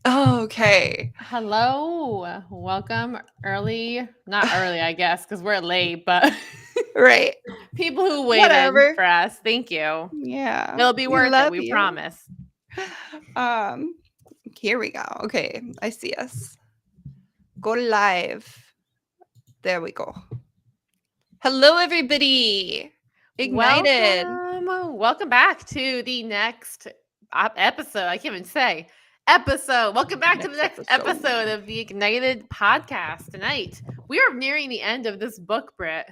Okay. Hello. Welcome not early, I guess, because we're late, but Right. people who waited Whatever. for us, thank you. Yeah. It'll be We worth it, love we you. promise. Um, Here we go. Okay. I see us. Go live. There we go. Hello, everybody. Ignited. Welcome back to the next episode. I can't even say episode. Welcome back to the Next next episode. episode of the Ignited podcast tonight. We are nearing the end of this book, Britt.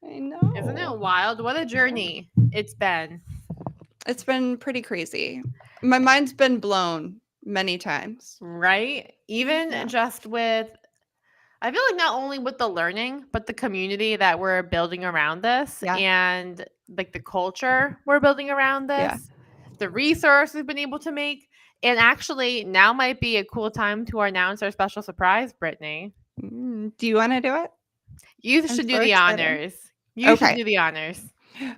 I Isn't know. it wild? What a journey it's been. It's been pretty crazy. My mind's been blown many times. Right? Even Yeah. just with, I feel like not only with the learning, but the community that we're building around this Yeah. and like the culture we're building around Yeah. this, the resource we've been able to make. And actually, now might be a cool time to announce our special surprise, Brittany. Do you want to do it? You I'm should do so the excited. honors. You should Okay. do the honors.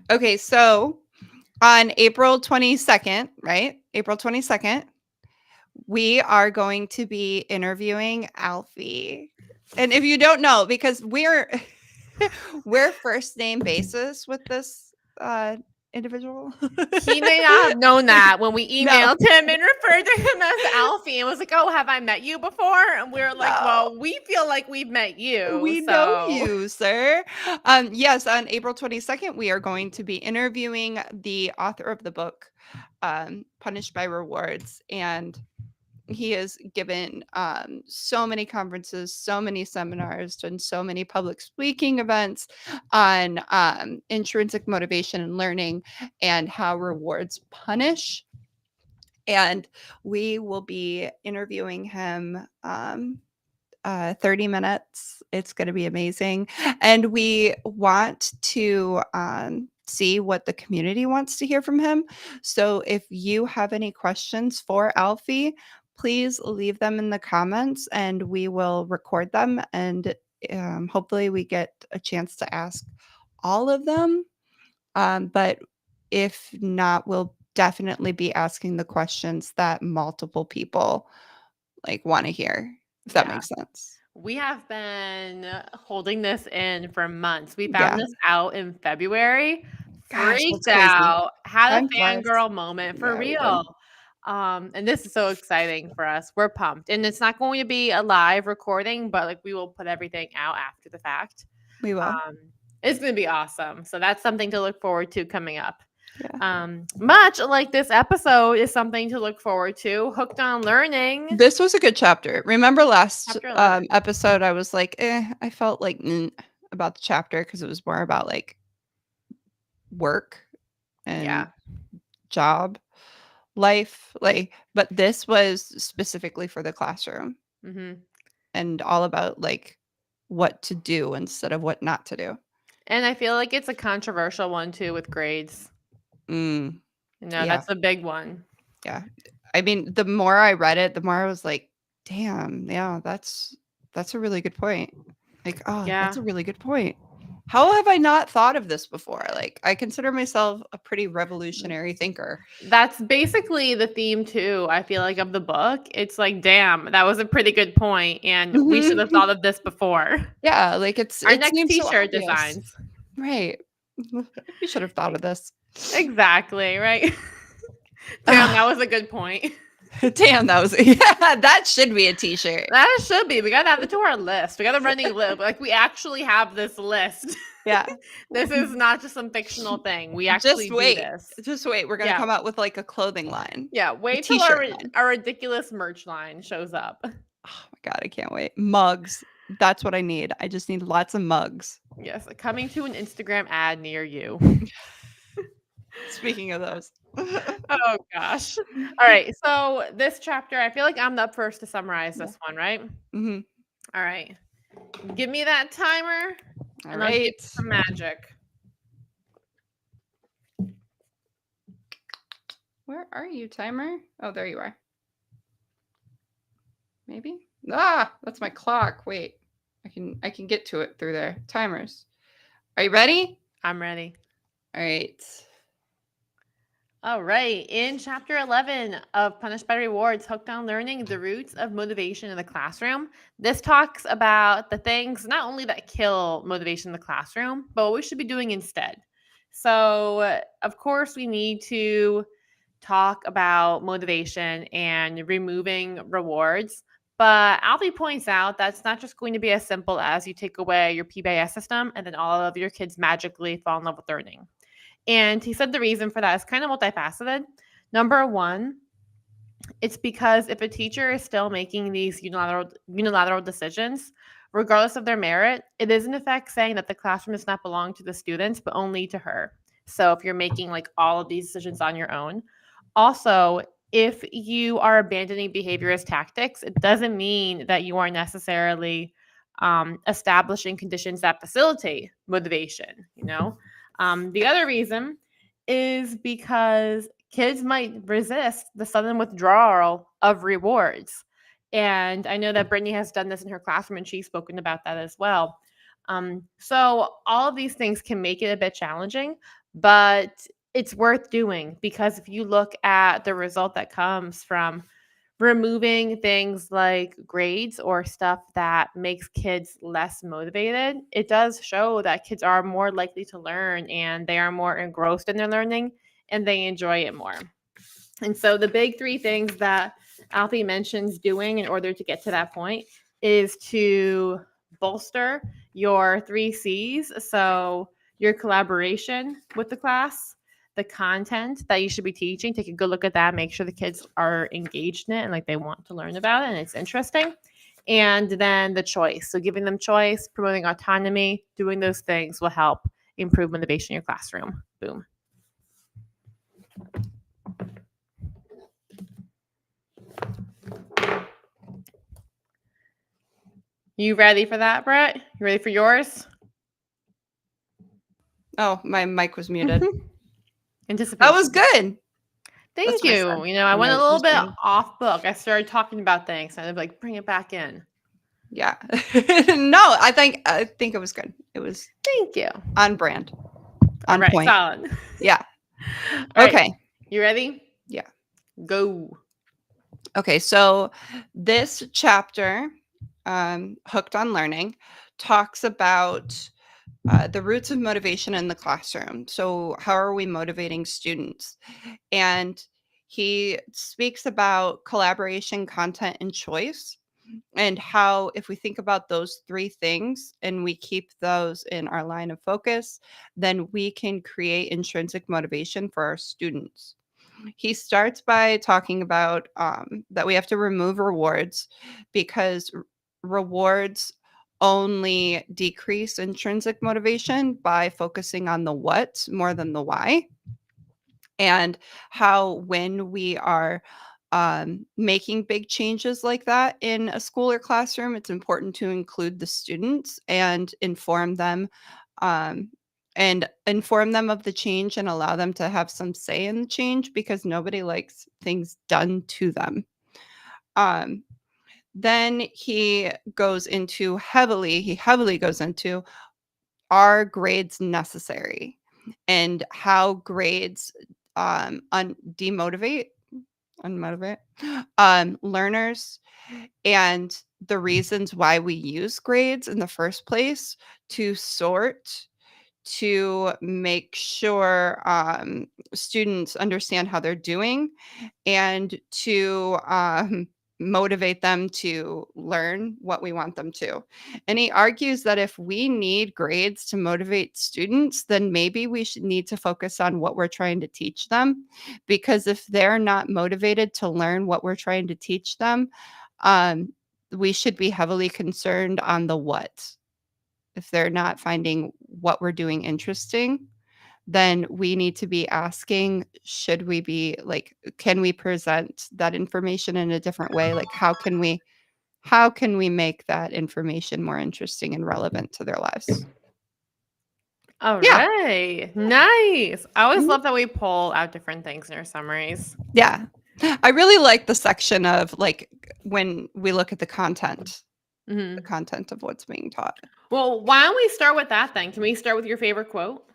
Okay. So on April 22nd, right? April 22nd, we are going to be interviewing Alfie. And if you don't know, because we're first name basis with this individual. He may not have known that when we No, emailed him and referred to him as Alfie and was like, "Oh, have I met you before?" And we are like, no. "Well, we feel like we've met you." We know So, you, sir. Yes, on April 22nd, we are going to be interviewing the author of the book, Punished by Rewards. And he has given so many conferences, so many seminars, done so many public speaking events on intrinsic motivation and learning and how rewards punish. And we will be interviewing him 30 minutes. It's going to be amazing. And we want to see what the community wants to hear from him. So if you have any questions for Alfie, please leave them in the comments and we will record them. And hopefully, we get a chance to ask all of them. But if not, we'll definitely be asking the questions that multiple people like want to hear, if that yeah. makes sense. We have been holding this in for months. We found Yeah. this out in February, Gosh, that's freaked crazy. out, had a Time flies. fangirl moment for Yeah, we did. real. And this is so exciting for us. We're pumped. And it's not going to be a live recording, but like we will put everything out after the fact. We will. Um, it's going to be awesome. So that's something to look forward to coming up. Yeah. Much like this episode is something to look forward to. Hooked on Learning, This was a good chapter. Remember last chapter 11. episode, I was like, I felt like about the chapter because it was more about like work and Yeah. job life. Like, but this was specifically for the classroom Hmm. and all about like what to do instead of what not to do. And I feel like it's a controversial one too with grades. Mm, yeah. That's a big one. Yeah. I mean, the more I read it, the more I was like, damn, yeah, that's a really good point. Like, oh, Yeah. that's a really good point. How have I not thought of this before? Like, I consider myself a pretty revolutionary thinker. That's basically the theme too, I feel like, of the book. It's like, damn, that was a pretty good point, and we should have Mhm. thought of this before. Yeah, like Our it next seems so t-shirt obvious. designs. Right. We should have thought of this. Exactly, right? Damn, that was a good point. Damn, that was yeah, that should be a t-shirt. That should be. We gotta add it to our list. We got a running list. Like we actually have this list. Yeah. This is not just some fictional thing. We actually Just do wait. this. Just wait. We're gonna Yeah. come out with like a clothing line. Yeah. A Wait till t-shirt line. our ridiculous merch line shows up. Oh my god, I can't wait. Mugs. That's what I need. I just need lots of mugs. Yes, coming to an Instagram ad near you. Speaking of those. Oh gosh. All right. So this chapter, I feel like I'm the first to summarize Yeah. this one, right? Mhm. All right. Give me that timer All and I'll give you right. some magic. Where are you, timer? Oh, there you are. Maybe? Ah, that's my clock. Wait. I can get to it through there. Timers. Are you ready? I'm ready. All right. All right. In chapter 11 of Punished by Rewards, Hooked on Learning, the Roots of Motivation in the Classroom, this talks about the things not only that kill motivation in the classroom, but what we should be doing instead. So, of course, we need to talk about motivation and removing rewards. But Alfie points out that's not just going to be as simple as you take away your PBIS system and then all of your kids magically fall in love with learning. And he said the reason for that is kind of multifaceted. Number one, it's because if a teacher is still making these unilateral decisions, regardless of their merit, it is in effect saying that the classroom does not belong to the students, but only to her. So if you're making like all of these decisions on your own. Also, if you are abandoning behaviorist tactics, it doesn't mean that you are necessarily establishing conditions that facilitate motivation, you know? The other reason is because kids might resist the sudden withdrawal of rewards. And I know that Brittany has done this in her classroom and she's spoken about that as well. So all of these things can make it a bit challenging, but it's worth doing because if you look at the result that comes from removing things like grades or stuff that makes kids less motivated, it does show that kids are more likely to learn and they are more engrossed in their learning and they enjoy it more. And so the big three things that Alfie mentions doing in order to get to that point is to bolster your 3 C's. So your collaboration with the class, the content that you should be teaching, take a good look at that, make sure the kids are engaged in it and like they want to learn about it and it's interesting. And then the choice. So giving them choice, promoting autonomy, doing those things will help improve motivation in your classroom. Boom. You ready for that, Brett? You ready for yours? Oh, my mic was muted. Anticipation. That was good. Thank That's what I you. said. You know, I went a Yeah, little it bit was me. off book. I started talking about things and I'd be like, bring it back in. Yeah. No, I think it was good. It was Thank you. on brand. All On right, point. solid. Yeah. All right, Okay. you ready? Yeah. Go. Okay, so this chapter, Hooked on Learning, talks about the roots of motivation in the classroom. So, how are we motivating students? And he speaks about collaboration, content, and choice, and how, if we think about those three things and we keep those in our line of focus, then we can create intrinsic motivation for our students. He starts by talking about that we have to remove rewards because rewards only decrease intrinsic motivation by focusing on the what more than the why. And how, when we are making big changes like that in a school or classroom, it's important to include the students um, and inform them of the change and allow them to have some say in the change because nobody likes things done to them. Um, then he heavily goes into, are grades necessary and how grades demotivate unmotivate learners, and the reasons why we use grades in the first place: to sort, to make sure students understand how they're doing, and to motivate them to learn what we want them to. And he argues that if we need grades to motivate students, then maybe we should need to focus on what we're trying to teach them. Because if they're not motivated to learn what we're trying to teach them, we should be heavily concerned on the what. If they're not finding what we're doing interesting, then we need to be asking, should we be like, can we present that information in a different way? Like, how can we make that information more interesting and relevant to their lives? All Yeah. right. Nice. I always Mhm. love that we pull out different things in our summaries. Yeah. I really like the section of like when we look at the content of what's being taught. Well, why don't we start with that then? Can we start with your favorite quote?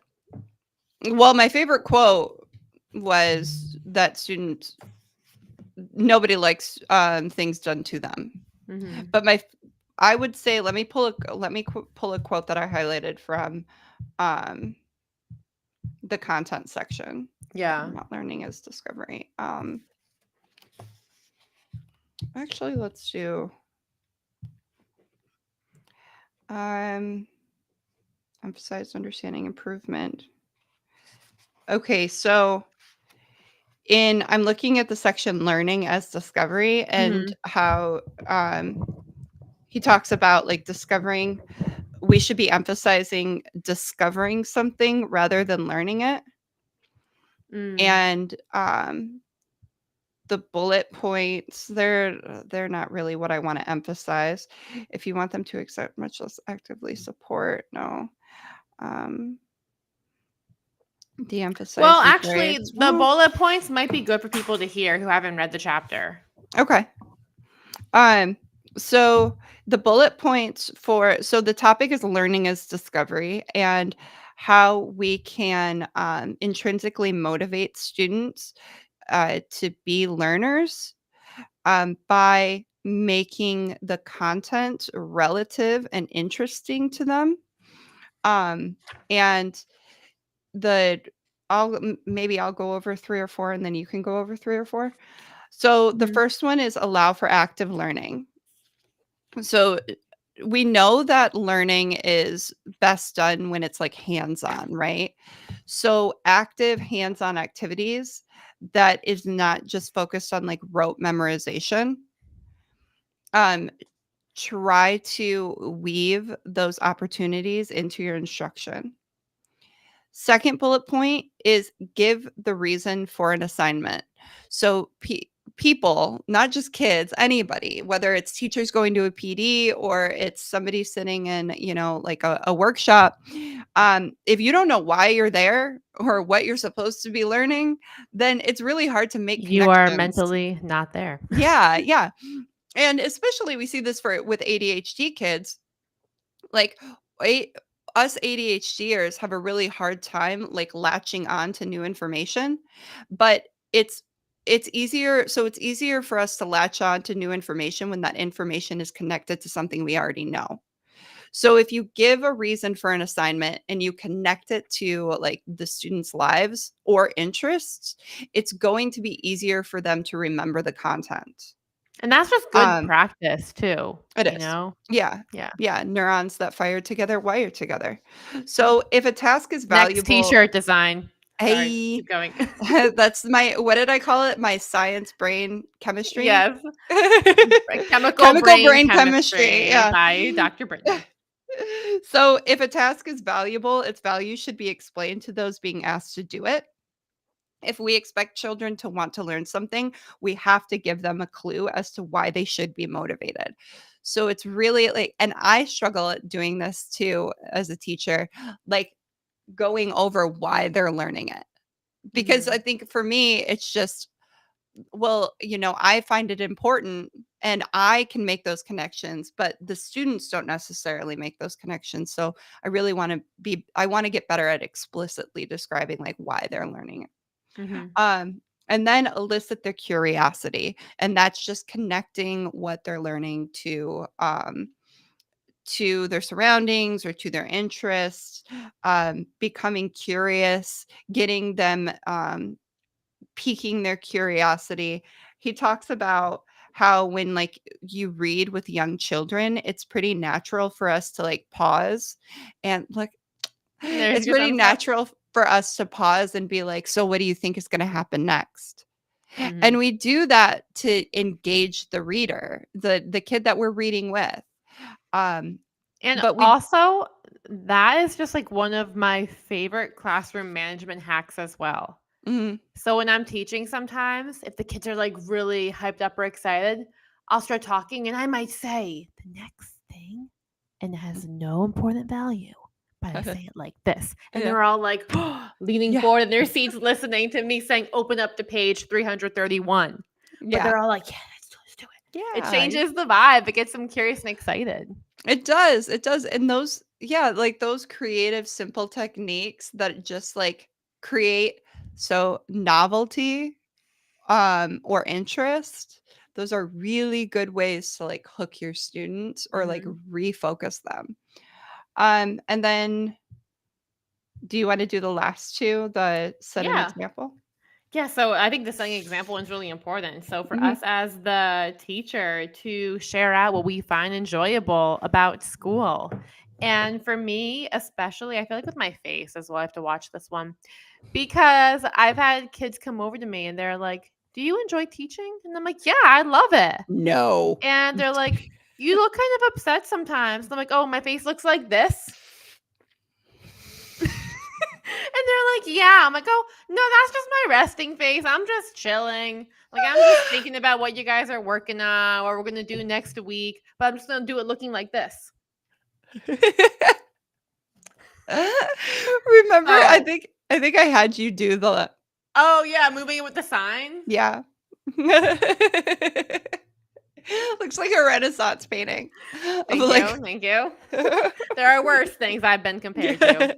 Well, my favorite quote was that students nobody likes things done to them. Mhm. But I would say let me pull a quote that I highlighted from um, the content section. Yeah. Not learning is discovery. Actually, let's do emphasize understanding improvement. Okay, so I'm looking at the section learning as discovery and Mhm. how he talks about like discovering. We should be emphasizing discovering something rather than learning it. Mm. And the bullet points, they're not really what I want to emphasize. If you want them to accept, much less actively support, no. Um, de-emphasize Well, the actually, grades. the bullet points might be good for people to hear who haven't read the chapter. Okay. Um, so the bullet points so the topic is learning as discovery and how we can intrinsically motivate students to be learners by making the content relative and interesting to them. And the maybe I'll go over 3 or 4 and then you can go over 3 or 4. So the Mhm. first one is allow for active learning. So we know that learning is best done when it's like hands-on, right? So active hands-on activities that is not just focused on like rote memorization. Um, try to weave those opportunities into your instruction. Second bullet point is give the reason for an assignment. So people, not just kids, anybody, whether it's teachers going to a PD or it's somebody sitting in, like a workshop, if you don't know why you're there or what you're supposed to be learning, then it's really hard to make You are connections. mentally not there. Yeah, yeah. And especially we see this with ADHD kids. Like a us ADHDers have a really hard time like latching on to new information, but it's easier for us to latch on to new information when that information is connected to something we already know. So if you give a reason for an assignment and you connect it to like the students' lives or interests, it's going to be easier for them to remember the content. And that's just good Um, practice too, It you is. know? Yeah. Yeah. Yeah, neurons that fire together wire together. Yep. So, if a task is Next valuable. t-shirt design. Sorry, Hey, keep going. that's my what did I call it? My science brain chemistry? Yes. Chemical Chemical Brain brain chemistry, Chemistry yeah. by Dr. Brittany. So, if a task is valuable, its value should be explained to those being asked to do it. If we expect children to want to learn something, we have to give them a clue as to why they should be motivated. So it's really like, and I struggle at doing this too as a teacher, like going over why they're learning it. Because I Mhm. think for me, it's just, well, I find it important and I can make those connections, but the students don't necessarily make those connections. So I want to get better at explicitly describing like why they're learning it. Mhm. And then elicit their curiosity, and that's just connecting what they're learning to their surroundings or to their interests, becoming curious, getting them piquing their curiosity. He talks about how when like you read with young children, it's pretty natural for us to like pause and like There's it's your pretty thumbs up. natural for us to pause and be like, "So what do you think is gonna happen next?" And Mhm. we do that to engage the reader, the kid that we're reading with. Um, And but we also, that is just like one of my favorite classroom management hacks as well. mhm, So when I'm teaching sometimes, if the kids are like really hyped up or excited, I'll start talking and I might say the next thing and it has no important value, but I say it like this. And yeah, they're all like leaning yeah, forward in their seats listening to me saying open up to page 331. But yeah, they're all like, yeah, let's do it. It yeah. changes the vibe. It gets them curious and excited. It does, and like those creative, simple techniques that just like create. So novelty or interest, those are really good ways to like hook your students or like Mhm. refocus them. And then do you want to do the last two, the set an Yeah. example? Yeah, so I think the setting example is really important. So for Mhm. us as the teacher to share out what we find enjoyable about school. And for me, especially, I feel like with my face as well, I have to watch this one because I've had kids come over to me and they're like, "Do you enjoy teaching?" And I'm like, "Yeah, I love it." No. And they're like, "You look kind of upset sometimes." And I'm like, "Oh, my face looks like this." And they're like, "Yeah." I'm like, "Oh, no, that's just my resting face. I'm just chilling. Like, I'm just thinking about what you guys are working on, what we're gonna do next week. But I'm just gonna do it looking like this." Remember, So, I think I had you do the oh yeah, moving it with the sign. yeah. Looks like a Renaissance painting of Thank you, like thank you. There are worse things I've been compared to.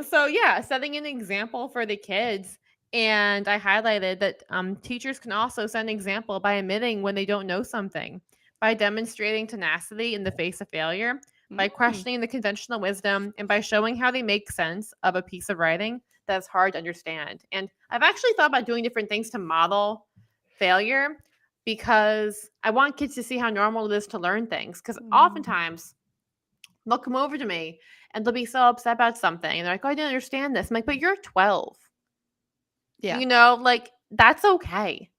So yeah, setting an example for the kids. And I highlighted that teachers can also set an example by admitting when they don't know something, by demonstrating tenacity in the face of failure, by Mm, questioning the conventional wisdom, and by showing how they make sense of a piece of writing that's hard to understand. And I've actually thought about doing different things to model failure because I want kids to see how normal it is to learn things. Because oftentimes they'll come over to me and they'll be so upset about something. And they're like, "Oh, I didn't understand this." I'm like, "But you're 12. yeah. Like that's okay.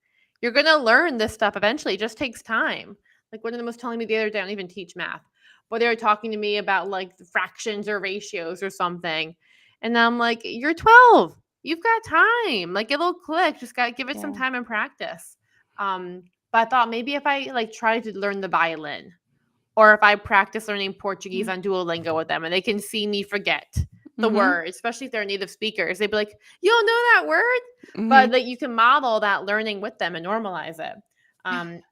You're going to learn this stuff eventually. It just takes time." Like one of them was telling me the other day, I don't even teach math, but they were talking to me about like the fractions or ratios or something. And I'm like, "You're 12. You've got time. Like it'll click. Just got to give it some Yeah. time and practice." But I thought maybe if I like try to learn the violin, or if I practice learning Portuguese Mm, on Duolingo with them and they can see me forget the mhm, word, especially if they're native speakers, they'd be like, "You don't know that word?" But mhm. like you can model that learning with them and normalize it. And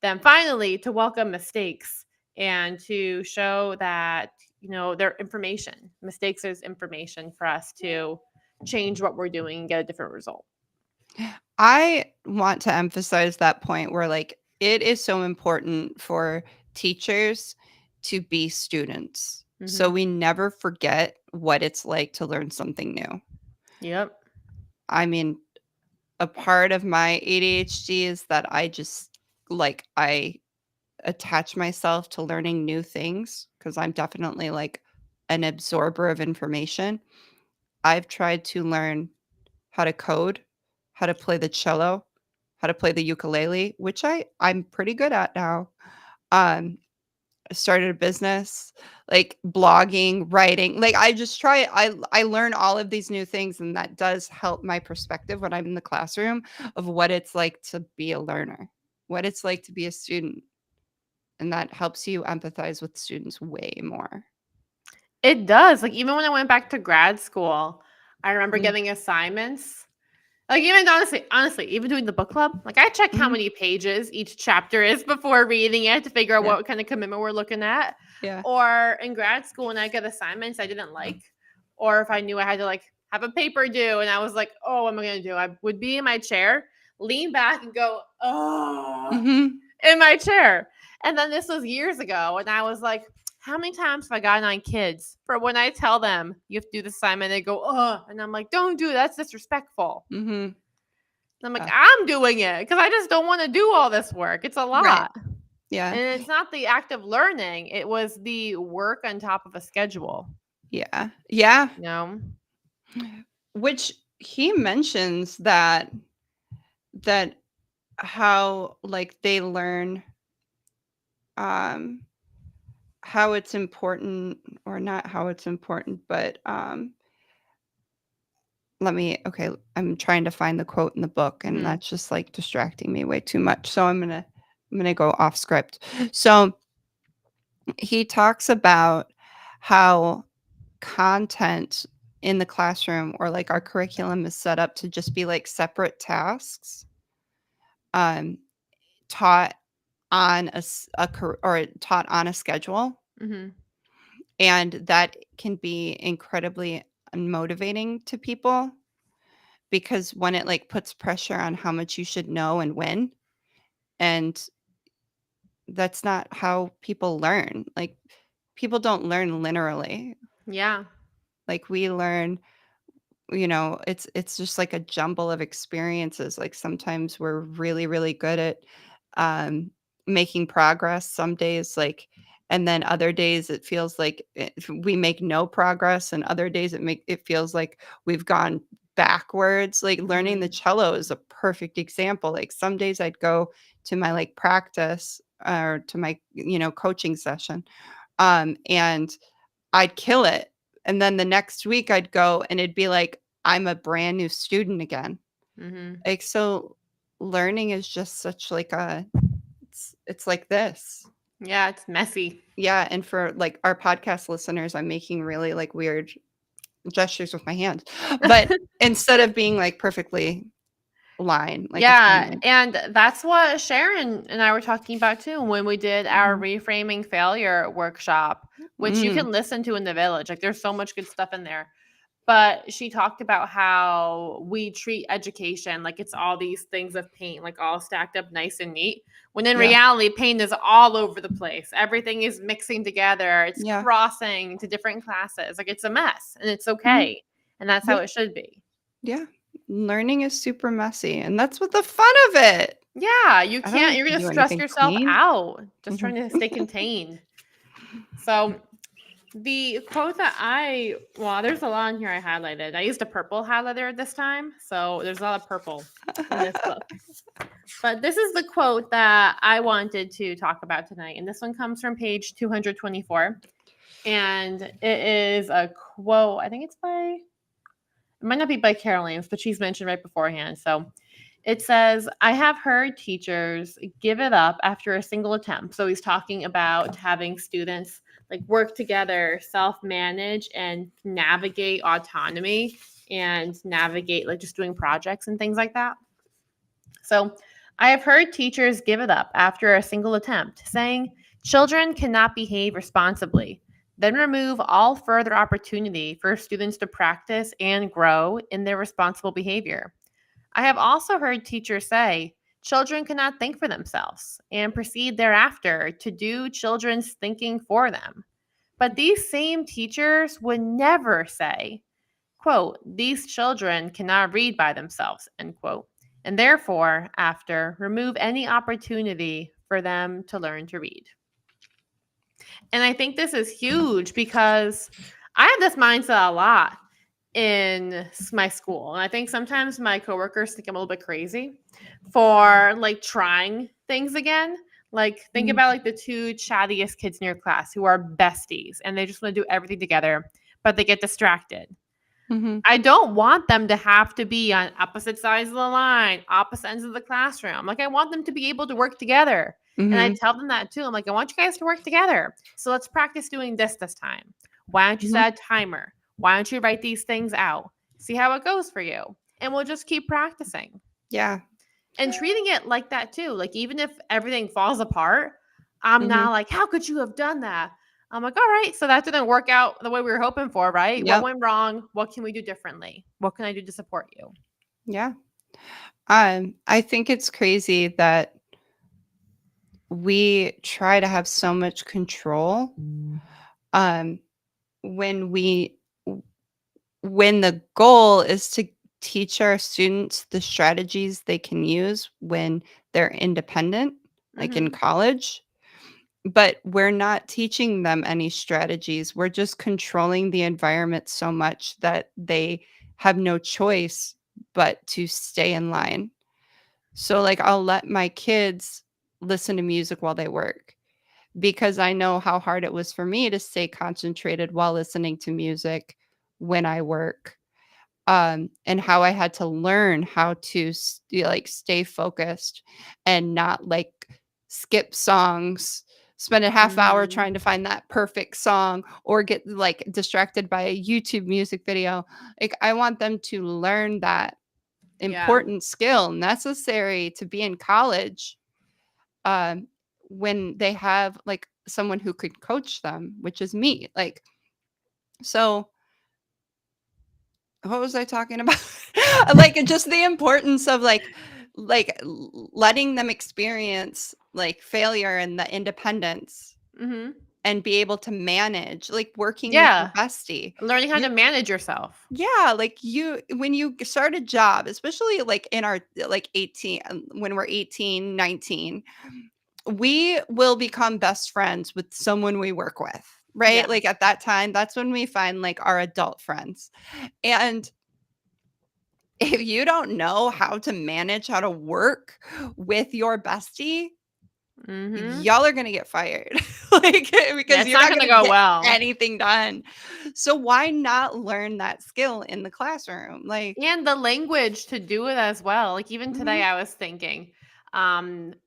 then finally, to welcome mistakes and to show that, they're information. Mistakes is information for us to change what we're doing and get a different result. I want to emphasize that point where like it is so important for teachers to be students. So Hmm. we never forget what it's like to learn something new. Yep. I mean, a part of my ADHD is that I just like I attach myself to learning new things because I'm definitely like an absorber of information. I've tried to learn how to code, how to play the cello, how to play the ukulele, which I'm pretty good at now. Um, I started a business, like blogging, writing. Like I just try I learn all of these new things and that does help my perspective when I'm in the classroom of what it's like to be a learner, what it's like to be a student. And that helps you empathize with students way more. It does. Like even when I went back to grad school, I remember Mm, getting assignments. Like even honestly, even doing the book club, like I check how mhm. many pages each chapter is before reading it to figure out Yeah, what kind of commitment we're looking at. yeah. Or in grad school when I get assignments I didn't like, or if I knew I had to like have a paper due and I was like, "Oh, what am I gonna do?" I would be in my chair, lean back and go, "Oh," Mhm. in my chair. And then this was years ago, and I was like, how many times have I gotten on kids for when I tell them you have to do the assignment, they go, "Oh," and I'm like, "Don't do it. That's disrespectful." Mhm. And I'm like, Uh, "I'm doing it because I just don't want to do all this work. It's a right. lot." Yeah. And it's not the act of learning, it was the work on top of a schedule, Yeah. Yeah. you know? Which he mentions that how like they learn um how it's important or not how it's important, but let me okay, I'm trying to find the quote in the book and Mhm. that's just like distracting me way too much. So I'm going to go off script. So he talks about how content in the classroom or like our curriculum is set up to just be like separate tasks um taught on or taught on a schedule, Mhm. and that can be incredibly unmotivating to people because when it like puts pressure on how much you should know and when, and that's not how people learn. Like people don't learn linearly. Yeah. Like we learn, it's just like a jumble of experiences. Like sometimes we're really, really good at um making progress some days, like, and then other days it feels like we make no progress, and other days it feels like we've gone backwards. Like learning the Mhm. cello is a perfect example. Like some days I'd go to my like practice or to my coaching session, and I'd kill it. And then the next week I'd go and it'd be like I'm a brand new student again. Mhm. Like so learning is just such like it's like this. Yeah, it's messy. Yeah, and for like our podcast listeners, I'm making really like weird gestures with my hands. But instead of being like perfectly like a fine Yeah, line. and that's what Sharon and I were talking about too when we did our Mhm. reframing failure workshop, which you Mm, can listen to in the village. Like there's so much good stuff in there. But she talked about how we treat education like it's all these things of paint, like all stacked up nice and neat. When in yeah. reality, paint is all over the place. Everything is mixing together. It's Yeah. crossing to different classes. Like it's a mess and it's Mhm. okay. And that's how Yeah. it should be. Yeah. Learning is super messy, and that's what the fun of it. Yeah, you I don't can't, have you're to gonna do stress anything yourself clean. out just Mhm. trying to stay contained. So the quote that there's a lot in here I highlighted. I used a purple highlighter this time, so there's a lot of purple in this book. But this is the quote that I wanted to talk about tonight. And this one comes from page 224. And it is a quote, I think it might not be by Carol Ames, but she's mentioned right beforehand. So it says, I have heard teachers give it up after a single attempt. So he's talking about having students like work together, self manage, and navigate autonomy and navigate like just doing projects and things like that. So I have heard teachers give it up after a single attempt, saying children cannot behave responsibly, then remove all further opportunity for students to practice and grow in their responsible behavior. I have also heard teachers say children cannot think for themselves and proceed thereafter to do children's thinking for them. But these same teachers would never say, quote, these children cannot read by themselves, end quote, and therefore, after, remove any opportunity for them to learn to read. And I think this is huge because I have this mindset a lot in my school. And I think sometimes my coworkers think I'm a little bit crazy for like trying things again. Like think Mhm. about like the two chattiest kids in your class who are besties and they just want to do everything together, but they get distracted. Mhm. I don't want them to have to be on opposite sides of the line, opposite ends of the classroom. Like I want them to be able to work together. And I Mhm. tell them that too. I'm like, I want you guys to work together. So let's practice doing this time. Why don't you Mhm. set a timer? Why don't you write these things out? See how it goes for you. And we'll just keep practicing Yeah. and treating it like that too. Like even if everything falls apart, I'm Mhm. not like, how could you have done that? I'm like, all right, so that didn't work out the way we were hoping for, right? What Yep. went wrong? What can we do differently? What can I do to support you? Yeah. I think it's crazy that we try to have so much control, um, when when the goal is to teach our students the strategies they can use when they're independent, like in Mm-hmm. college. But we're not teaching them any strategies. We're just controlling the environment so much that they have no choice but to stay in line. So, like, I'll let my kids listen to music while they work because I know how hard it was for me to stay concentrated while listening to music when I work, and how I had to learn how to like stay focused and not like skip songs, spend a half hour Mm-hmm. trying to find that perfect song or get like distracted by a YouTube music video. Like I want them to learn that Yeah. important skill necessary to be in college, um, when they have like someone who could coach them, which is me. Like so what was I talking about? Like, just the importance of, letting them experience, like, failure and the independence Mhm. and be able to manage, like, working with your Yeah. bestie. Learning how You to manage yourself. Yeah, like, when you start a job, especially, like, in our, like, 18 when we're 18, 19, we will become best friends with someone we work with, right? Like, Yes. at that time, that's when we find, like, our adult friends, and if you don't know how to manage how to work with your bestie, Mhm. y'all are gonna get fired, like, Yeah, because it's you're not not gonna gonna go get well. anything done. So why not learn that skill in the classroom? Like And the language to do it as well. Like even today mhm, I was thinking,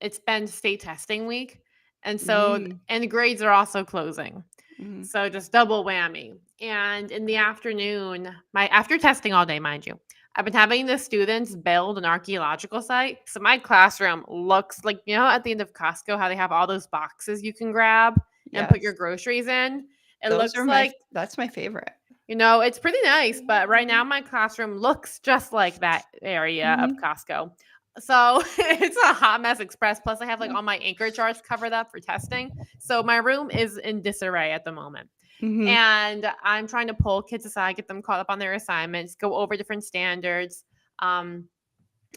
it's been state testing week. And so mm, and the grades are also closing. mhm, So just double whammy. And in the afternoon, my after testing all day, mind you, I've been having the students build an archaeological site. So my classroom looks like, at the end of Costco, how they have all those boxes you can grab and put your yes. groceries in. It Those are looks my like, that's my favorite. it's pretty nice, but right now my classroom looks just like that area of Mhm, Costco. So it's a hot mess express. Plus, I have like yeah, all my anchor charts covered up for testing. So my room is in disarray at the moment. mhm, And I'm trying to pull kids aside, get them caught up on their assignments, go over different standards. Um,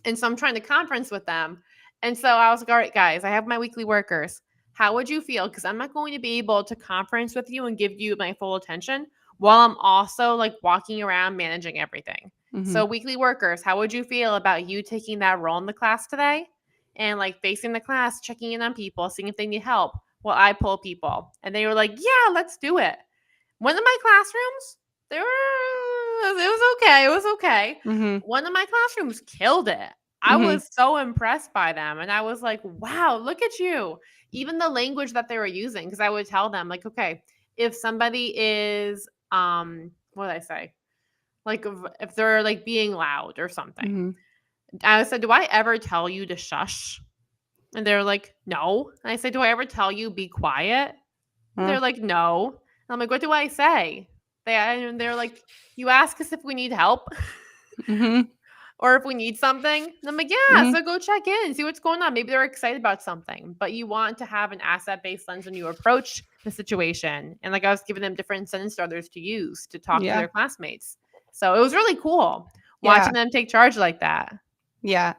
and so I'm trying to conference with them. And so I was like, all right, guys, I have my weekly workers. How would you feel? Because I'm not going to be able to conference with you and give you my full attention while I'm also like walking around managing everything. mhm, So, weekly workers, how would you feel about you taking that role in the class today and like facing the class, checking in on people, seeing if they need help while I pull people? And they were like, yeah, let's do it. One of my classrooms, it was okay. It was okay. mhm, One of my classrooms killed it. I mhm, was so impressed by them. And I was like, wow, look at you. Even the language that they were using, because I would tell them, like, okay, if somebody is, what did I say? Like, if they're like being loud or something, mhm, I said, do I ever tell you to shush? And they're like, no. And I said, do I ever tell you be quiet? uh, They're like, "No." And I'm like, "What do I say?" And they're like, "You ask us if we need help mhm, or if we need something." And I'm like, "Yeah, mhm, so go check in, see what's going on. Maybe they're excited about something." But you want to have an asset-based lens when you approach the situation. And like I was giving them different sentence starters to use to talk to yeah, their classmates. So it was really cool yeah, watching them take charge like that. yeah.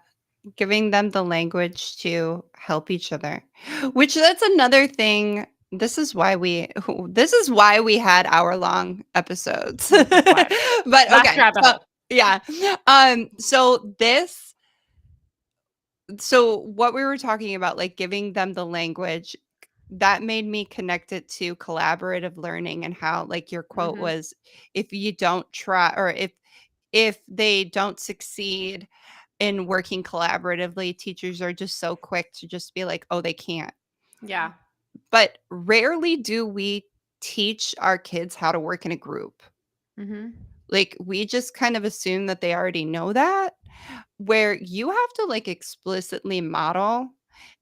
Giving them the language to help each other, which that's another thing. This is why we had hour-long episodes. This is why. But Last okay, rabbit so hole. yeah. So what we were talking about, like, giving them the language, that made me connect it to collaborative learning and how, like, your quote Mhm. was, "If you don't try or if they don't succeed in working collaboratively, teachers are just so quick to just be like, "Oh, they can't." Yeah. But rarely do we teach our kids how to work in a group. Mhm. Like, we just kind of assume that they already know that, where you have to, like, explicitly model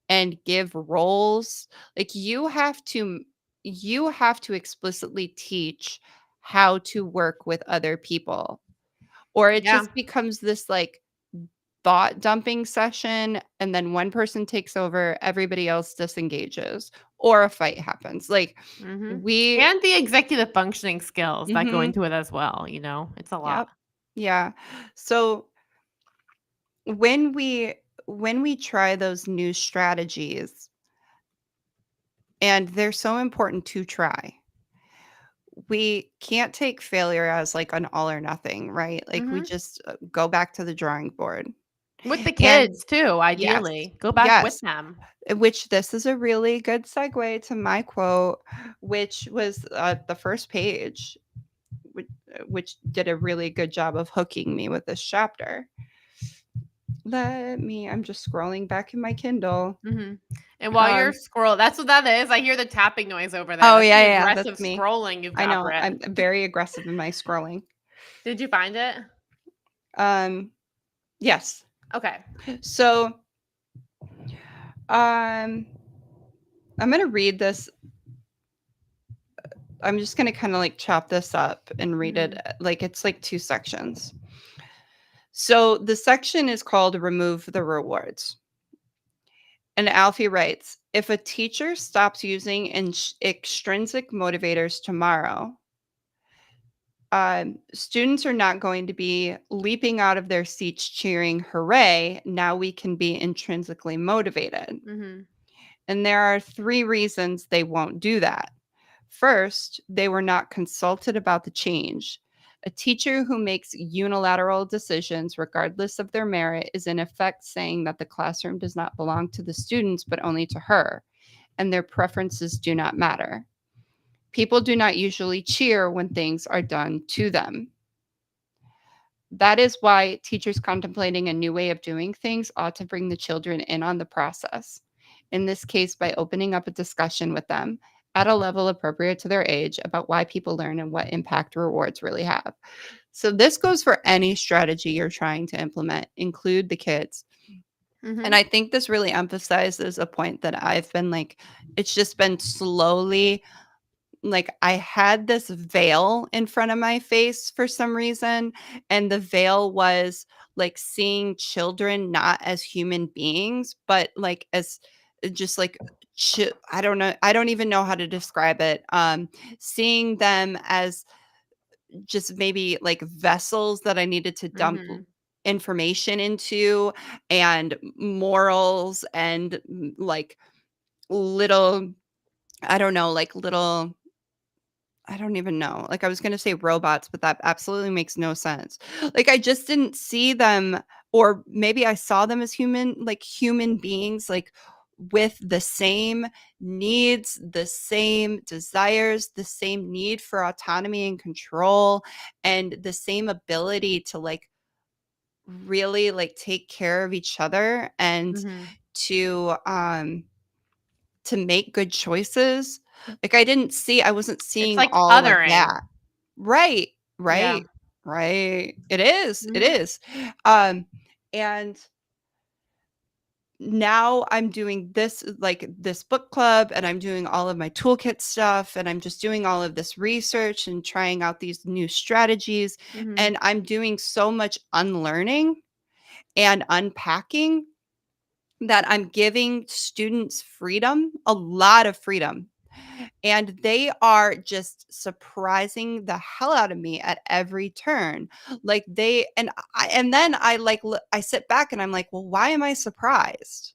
and give roles. Like, you have to explicitly teach how to work with other people, or it Yeah. just becomes this, like, thought dumping session, and then one person takes over, everybody else disengages, or a fight happens. Like, Mhm. we And the executive functioning skills that go Mhm. into it as well, it's a lot. Yep. Yeah. So, when we try those new strategies, and they're so important to try, we can't take failure as, like, an all or nothing, right? Like, we Mhm. just, go back to the drawing board. With the And kids too, yes. ideally. Go back with Yes. them. Which this is a really good segue to my quote, which was, the first page, which did a really good job of hooking me with this chapter. I'm just scrolling back in my Kindle. Mhm. And while you're Um that's what that is. I hear the tapping noise over there. oh, That's yeah, the yeah, yeah, aggressive that's me. scrolling you've I got, know, Britt. I'm very aggressive in my scrolling. Did you find it? Um, yes. Okay. So, um, I'm gonna read this. I'm just going to kind of like chop this up and read it. Like it's like 2 sections. So the section is called Remove the Rewards. And Alfie writes, if a teacher stops using extrinsic motivators tomorrow, students are not going to be leaping out of their seats cheering, hooray, now we can be intrinsically motivated. Mm-hmm. And there are 3 reasons they won't do that. First, they were not consulted about the change. A teacher who makes unilateral decisions, regardless of their merit, is in effect saying that the classroom does not belong to the students, but only to her, and their preferences do not matter. People do not usually cheer when things are done to them. That is why teachers contemplating a new way of doing things ought to bring the children in on the process. In this case, by opening up a discussion with them at a level appropriate to their age about why people learn and what impact rewards really have. So this goes for any strategy you're trying to implement, include the kids. And I think this really emphasizes a point that I've been like, it's just been slowly like I had this veil in front of my face for some reason, and the veil was like seeing children not as human beings, but like as just like I don't know, I don't even know how to describe it. Seeing them as just maybe like vessels that I needed to dump information into, and morals, and like little, I don't know, like little, I don't even know. Like I was going to say robots, but that absolutely makes no sense. Like I just didn't see them, or maybe I saw them as human, like human beings, like with the same needs, the same desires, the same need for autonomy and control, and the same ability to like really like take care of each other, and to make good choices. Like I wasn't seeing like all of othering. that. Right. Yeah. Right. It is. It is. And now I'm doing this, like this book club, and I'm doing all of my toolkit stuff, and I'm just doing all of this research and trying out these new strategies. And I'm doing so much unlearning and unpacking that I'm giving students freedom, a lot of freedom. And they are just surprising the hell out of me at every turn. Like and then I like, I sit back and I'm like, well, why am I surprised?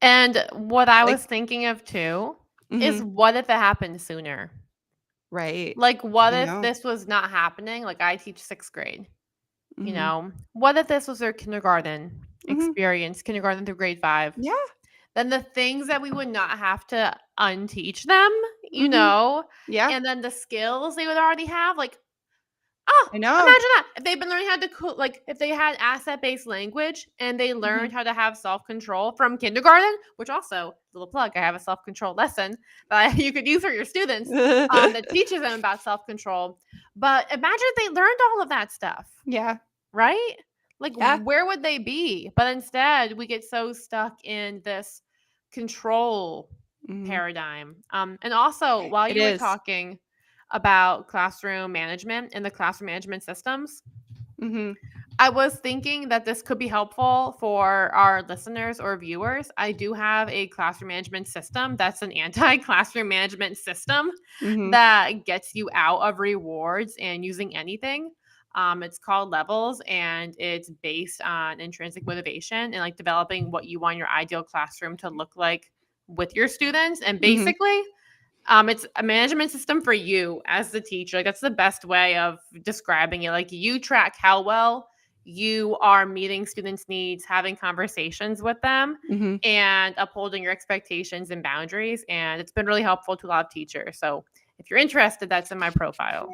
And what I Like, was thinking of too is what if it happened sooner? right. Like, what I if know. this was not happening? Like, I teach 6th grade. You know, what if this was their kindergarten experience, kindergarten through grade 5? Yeah. Then the things that we would not have to unteach them, you know, Yeah. and then the skills they would already have, like, oh, I know. imagine that. If they've been learning how to like if they had asset-based language and they learned how to have self-control from kindergarten, which also, little plug, I have a self-control lesson that you could use for your students that teaches them about self-control. But imagine if they learned all of that stuff. Yeah. Right? Like, Yeah. where would they be? But instead, we get so stuck in this control paradigm. And also, while It you were is. talking about classroom management and the classroom management systems, I was thinking that this could be helpful for our listeners or viewers. I do have a classroom management system that's an anti-classroom management system that gets you out of rewards and using anything. It's called Levels, and it's based on intrinsic motivation and like developing what you want your ideal classroom to look like with your students. And basically, it's a management system for you as the teacher. Like, that's the best way of describing it. Like, you track how well you are meeting students' needs, having conversations with them, and upholding your expectations and boundaries. And it's been really helpful to a lot of teachers. So if you're interested, that's in my profile.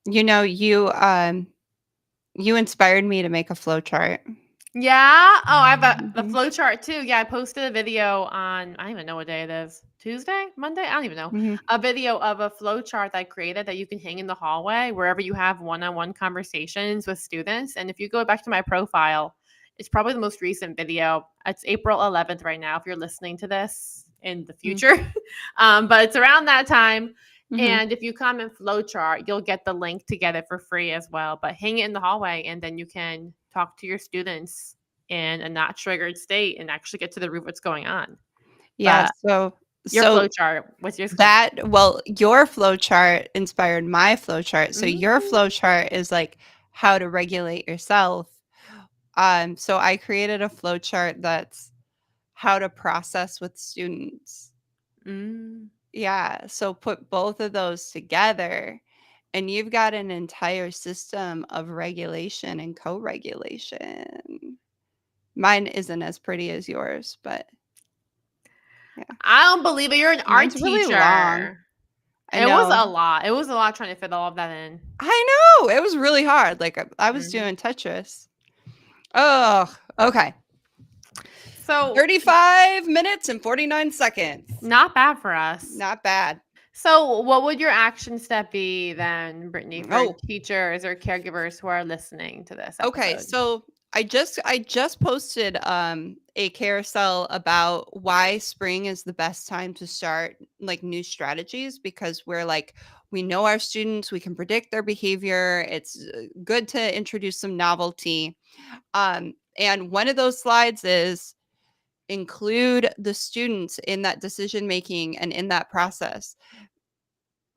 You know, you inspired me to make a flow chart. Yeah. Oh, I have the flow chart too. Yeah, I posted a video on, I don't even know what day it is. Tuesday? Monday? I don't even know. A video of a flow chart that I created that you can hang in the hallway wherever you have one-on-one conversations with students. And if you go back to my profile, it's probably the most recent video. It's April 11th right now if you're listening to this in the future. But it's around that time. Mhm. And if you come in Flowchart, you'll get the link to get it for free as well. But hang it in the hallway, and then you can talk to your students in a not triggered state and actually get to the root of what's going on. Yeah, But so your so flowchart, what's yours gonna your flowchart inspired my flowchart. So your Mm. flowchart is like how to regulate yourself. So I created a flowchart that's how to process with students. Mm. Yeah, so put both of those together and you've got an entire system of regulation and co-regulation. Mine isn't as pretty as yours, but yeah. I don't believe it. You're an art Mine's really long. teacher. I It was know. a lot. It was a lot trying to fit all of that in. I know. It was really hard. Like I was Mhm. doing Tetris. Oh, okay. So 35 minutes and 49 seconds. not bad for us. Not bad. So what would your action step be then, Brittany, for Oh, teachers or caregivers who are listening to this okay. episode? So I just posted a carousel about why spring is the best time to start like new strategies because we're like we know our students, we can predict their behavior. It's good to introduce some novelty. And one of those slides is include the students in that decision making and in that process.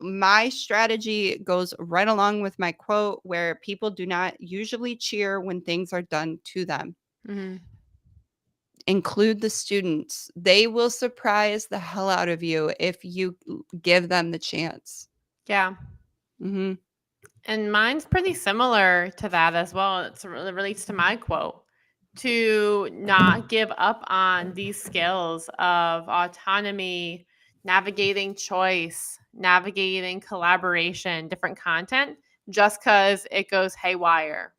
My strategy goes right along with my quote where people do not usually cheer when things are done to them. Mhm. Include the students. They will surprise the hell out of you if you give them the chance. Yeah. Mhm. And mine's pretty similar to that as well. It relates to my quote to not give up on these skills of autonomy, navigating choice, navigating collaboration, different content, just because it goes haywire.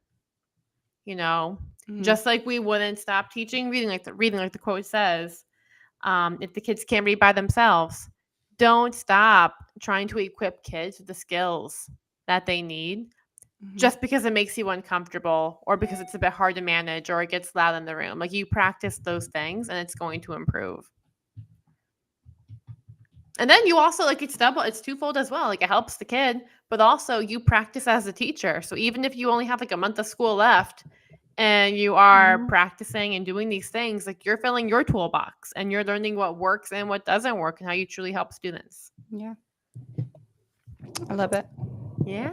You know, Mhm. just like we wouldn't stop teaching reading, like the quote says, if the kids can't read by themselves. Don't stop trying to equip kids with the skills that they need Mhm. just because it makes you uncomfortable or because it's a bit hard to manage or it gets loud in the room. Like you practice those things and it's going to improve. And then you also like it's twofold as well. Like it helps the kid, but also you practice as a teacher. So even if you only have like a month of school left and you are Mhm. practicing and doing these things, like you're filling your toolbox and you're learning what works and what doesn't work and how you truly help students. Yeah. I love it. Yeah.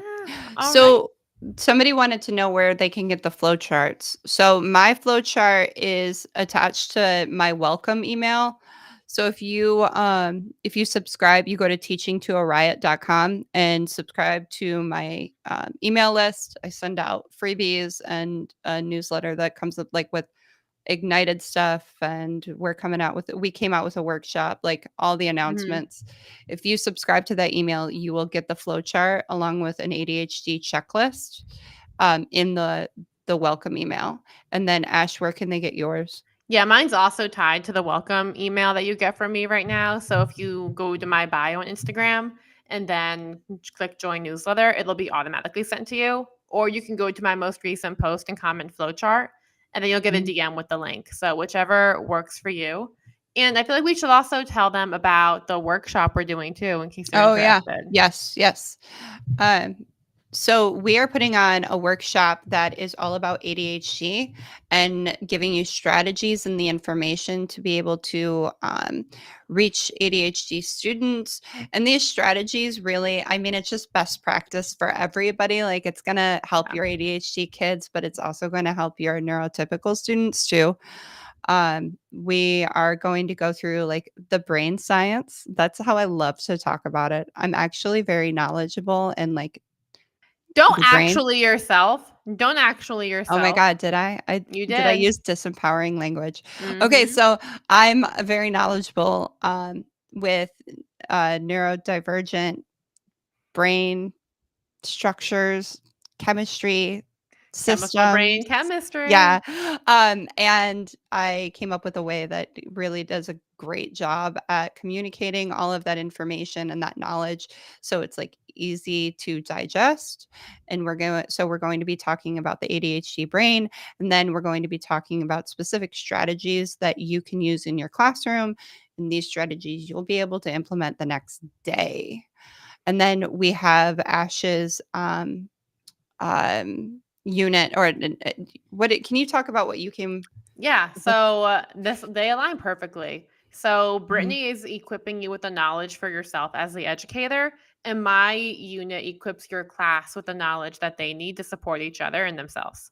All right. So somebody wanted to know where they can get the flow charts. So my flow chart is attached to my welcome email. So if you subscribe, you go to teachingtoariot.com and subscribe to my email list. I send out freebies and a newsletter that comes up like with ignited stuff and we came out with a workshop, like all the Mhm. announcements. If you subscribe to that email, you will get the flow chart along with an ADHD checklist in the welcome email. And then Ash, where can they get yours? Yeah, mine's also tied to the welcome email that you get from me right now. So if you go to my bio on Instagram and then click join newsletter, it'll be automatically sent to you. Or you can go to my most recent post and comment flowchart, and then you'll get a Mhm. DM with the link. So whichever works for you. And I feel like we should also tell them about the workshop we're doing too, in case they're Oh yeah. interested. Yes, yes. Um, so we are putting on a workshop that is all about ADHD and giving you strategies and the information to be able to reach ADHD students. And these strategies really, I mean, it's just best practice for everybody. Like it's going to help Yeah. your ADHD kids, but it's also going to help your neurotypical students too. We are going to go through like the brain science. That's how I love to talk about it. I'm actually very knowledgeable and like Don't the brain. actually yourself. Don't actually Oh my yourself. god, did I? You Did I did. use disempowering language? Okay, Hmm. so I'm very knowledgeable with neurodivergent brain structures, chemistry, Chemical systems. brain chemistry. Yeah. And I came up with a way that really does a great job at communicating all of that information and that knowledge. So it's like easy to digest. And we're going to be talking about the ADHD brain. And then we're going to be talking about specific strategies that you can use in your classroom. And these strategies you'll be able to implement the next day. And then we have Ash's unit, or can you talk about what you came? Yeah, so they align perfectly. So Mhm. Brittany is equipping you with the knowledge for yourself as the educator, and my unit equips your class with the knowledge that they need to support each other and themselves.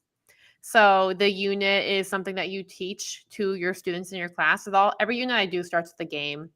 So the unit is something that you teach to your students in your class. Every unit I do starts with a game,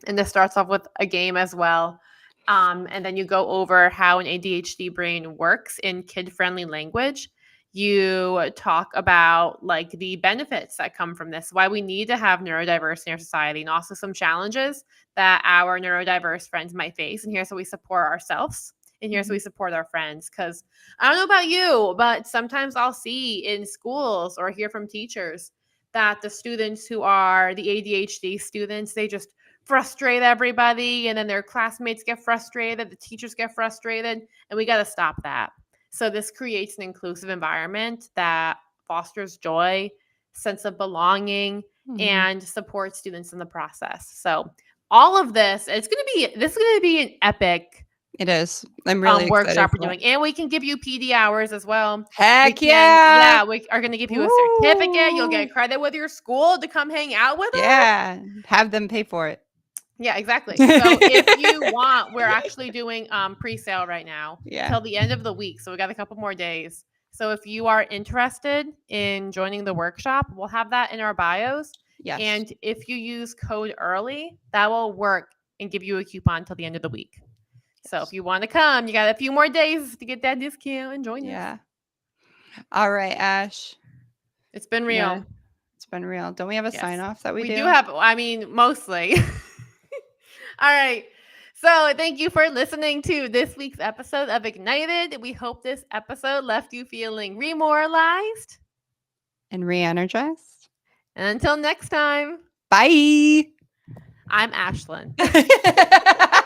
and this starts off with a game as well. And then you go over how an ADHD brain works in kid-friendly language. You talk about like the benefits that come from this, why we need to have neurodiversity in our society, and also some challenges that our neurodiverse friends might face. And here's how we support ourselves. And here's how we support our friends. Because I don't know about you, but sometimes I'll see in schools or hear from teachers that the students who are the ADHD students, they just frustrate everybody, and then their classmates get frustrated, the teachers get frustrated, and we got to stop that. So this creates an inclusive environment that fosters joy, sense of belonging, Mhm. and supports students in the process. So all of this, this is going to be an epic It is. I'm really excited workshop we're for it. doing, and we can give you PD hours as well. Heck Yeah, we are going to give you a certificate. You'll Woo! get credit with your school to come hang out with us. Yeah, have them pay for it. Yeah, exactly. So if you want, we're actually doing pre-sale right now Yeah. till the end of the week. So we got a couple more days. So if you are interested in joining the workshop, we'll have that in our bios. Yes. And if you use code early, that will work and give you a coupon till the end of the week. So if you want to come, you got a few more days to get that discount and join us. Yeah. All right, Ash. It's been real. Yeah, it's been real. Don't we have a Yes. sign off that we do? We do have, I mean, mostly. All right. So thank you for listening to this week's episode of Ignited. We hope this episode left you feeling remoralized. And re-energized. And until next time, Bye. I'm Ashlyn.